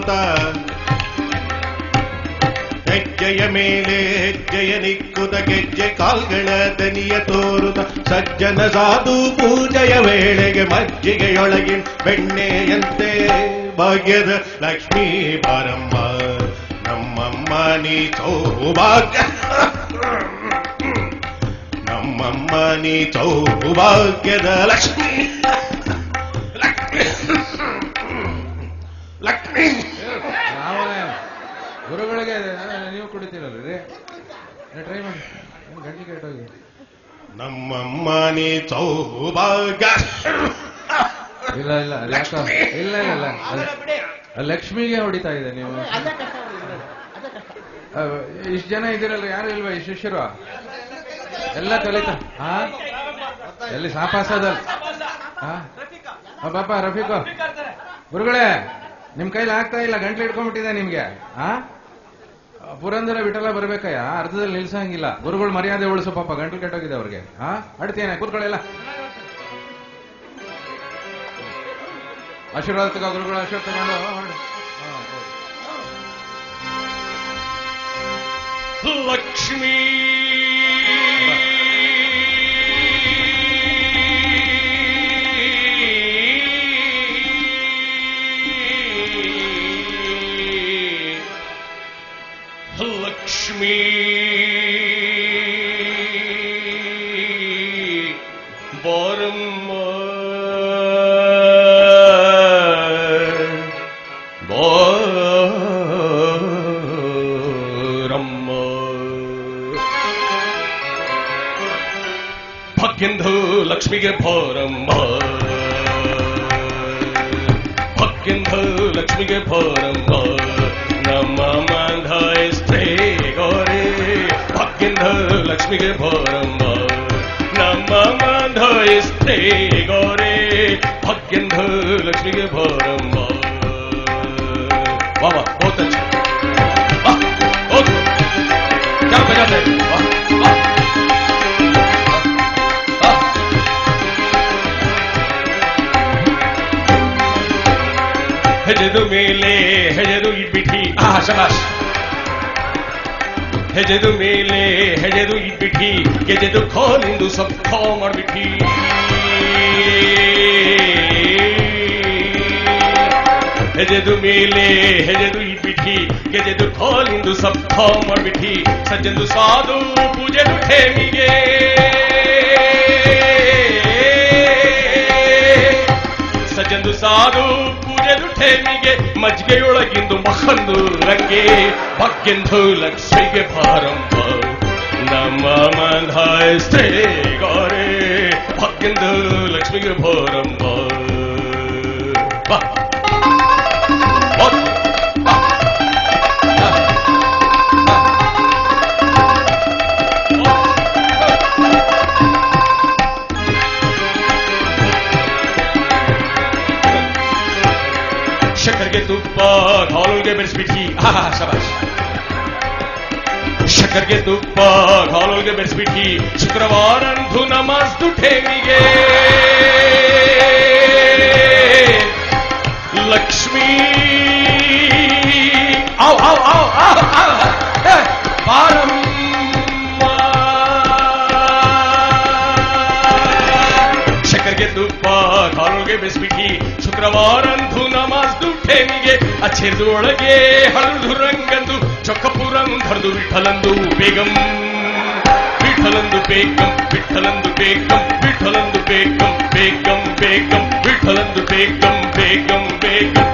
ತೋರುತ್ತ ಹೆಜ್ಜೆಯ ಮೇಲೆ ಹೆಜ್ಜೆಯ ನಿಕ್ಕುದ ಗೆಜ್ಜೆ ಕಾಲ್ಗಳ ದನಿಯ ತೋರುತ್ತ ಸಜ್ಜನ ಸಾಧು ಪೂಜೆಯ ವೇಳೆಗೆ ಮಜ್ಜಿಗೆಯೊಳಗಿನ ಬೆಣ್ಣೆಯಂತೆ ಭಾಗ್ಯದ ಲಕ್ಷ್ಮೀ ಬಾರಮ್ಮ ನಮ್ಮಮ್ಮ ನೀ ಸೌಭಾಗ್ಯ ನಮ್ಮಮ್ಮ ನೀ ಸೌಭಾಗ್ಯದ ಲಕ್ಷ್ಮೀ ಲಕ್ಷ್ಮೀ ಗುರುಗಳಿಗೆ ನೀವು ಕುಡಿತೀರಲ್ರಿ ಟ್ರೈ ಮಾಡಿ ಗಂಟೆ ಕೆಟ್ಟೋಗಿ ನಮ್ಮಮ್ಮ ನೀ ಸೌಭಾಗ್ಯ ಇಲ್ಲ ಇಲ್ಲ ಯಾಕ ಇಲ್ಲ ಇಲ್ಲ ಲಕ್ಷ್ಮಿಗೆ ಹೊಡಿತಾ ಇದೆ ನೀವು ಇಷ್ಟು ಜನ ಇದ್ದೀರಲ್ಲ ಯಾರು ಇಲ್ವಾ ಈ ಶಿಷ್ಯರು ಎಲ್ಲ ಕಲಿತಾ ಎಲ್ಲಿ ಸಾಪಾಸದಲ್ಲಿ ಪಾಪ ರಫೀಕು ಗುರುಗಳೇ ನಿಮ್ ಕೈಲಿ ಆಗ್ತಾ ಇಲ್ಲ ಗಂಟ್ಲು ಇಟ್ಕೊಂಡ್ಬಿಟ್ಟಿದೆ ನಿಮ್ಗೆ ಪುರಂದರ ವಿಠಲ ಬರ್ಬೇಕಯ್ಯ ಅರ್ಧದಲ್ಲಿ ನಿಲ್ಸಂಗಿಲ್ಲ ಗುರುಗಳು ಮರ್ಯಾದೆ ಉಳಿಸು ಪಾಪ ಗಂಟ್ಲು ಕೆಟ್ಟೋಗಿದೆ ಅವ್ರಿಗೆ ಅಡ್ತೇನೆ ಕೂತ್ಕೊಳ್ಳೆಲ್ಲ ಆಶೀರ್ವಾದ ತಗೋ ಗುರುಗಳು ಆಶೀರ್ವಾದ ತಗೊಂಡು ಲಕ್ಷ್ಮೀ ಲಕ್ಷ್ಮೀ ಬಾರಮ್ಮ ಬಾರಮ್ಮ ಭಾಗ್ಯಂದು ಲಕ್ಷ್ಮಿಗೆ ಬಾರಮ್ಮ ಭಾಗ್ಯಂದು ಲಕ್ಷ್ಮಿಗೆ ಬಾರಮ್ಮ ನಮ್ಮ ಮಂಧಾಯಿಸ್ತೆ ಗೋರೆ ಭಾಗ್ಯಂದ ಲಕ್ಷ್ಮಿಗೆ ಬಾರಮ್ಮ ನಮ್ಮ ಮಂಧಾಯಿಸ್ತೆ ಗೋರೆ ಭಾಗ್ಯಂದ ಲಕ್ಷ್ಮಿಗೆ ಬಾರಮ್ಮ वाह वाह बहुत अच्छा बहुत क्या बजाते हैं वाह ಹೆಜೆದು ಮೇಲೆ ಹೆಜೆದು ಇಬ್ಬಿಠಿ ಶಬಾಷ್ ಹೆಜೆದು ಮೇಲೆ ಹೆಜೆದು ಇಬ್ಬಿಠಿ ಗೆಜೆದು ಖೋಲಿಂದು ಸಬ್ ಖೋ ಮಾಡ್ಬಿಟ್ಟಿ ಹೆಜೆದು ಮೇಲೆ ಹೆಜೆದು ಇಬ್ಬಿಠಿ ಗೆಜೆದು ಖೋಲಿಂದು ಸಬ್ ಖೋ ಮಾಡ್ಬಿಟ್ಟಿ ಸಜ್ಜಂದು ಸಾಧು ಪೂಜೆದು ಠೇಮಿಗೆ ಸಜ್ಜಂದು ಸಾಧು ಪೂಜೆದು ಠೇಮಿಗೆ ಮಜ್ಗೆಯೊಳಗಿಂದು ಮಖಂದು ರಂಗೆ ಭಾಗ್ಯಂದು ಲಕ್ಷ್ಮಿಗೆ ಭಾರಂಭ ನಮ್ಮ ಮಂಧಾಯಿಸ್ತೆ ಗೋರೆ ಭಾಗ್ಯಂದು ಲಕ್ಷ್ಮಿಗೆ ಭಾರಂಭ ಶಕರ್ಗೆ ತುಪ್ಪ ಘಾಲುಲ್ಗೆ ಬೆರೆಸ್ಬಿಟ್ಟಿ ಶಬಾಷ್ ಶಕರ್ಗೆ ತುಪ್ಪ ಘಾಲುಲ್ಗೆ ಬೆರೆಸ್ಬಿಟ್ಟಿ ಶುಕ್ರವಾರಂದು ನಮಾಜ್ದು ಠೇಮಿಗೆ ಲಕ್ಷ್ಮೀ ಆವ್ ಆವ್ ಆವ್ ಆವ್ ಬಾರಮ್ಮ ಶಕರ್ಗೆ ತುಪ್ಪ ಘಾಲುಲ್ಗೆ ಬೆರೆಸ್ಬಿಟ್ಟಿ ಶುಕ್ರವಾರಂದು ನಮಾಜ್ದು ಠೇಮಿಗೆ ಅಚ್ಚೆದು ಒಳಗೆ ಹಳದು ರಂಗಂದು ಚೊಕ್ಕಪುರಂಧರ್ದು ವಿಠಲಂದು ಬೇಗಂ ವಿಠಲಂದು ಬೇಗಂ ವಿಠಲಂದು ಬೇಗಂ ವಿಠಲಂದು ಬೇಗಂ ಬೇಗಂ ಬೇಗಂ ವಿಠಲಂದು ಬೇಗಂ ಬೇಗಂ ಬೇಗಂ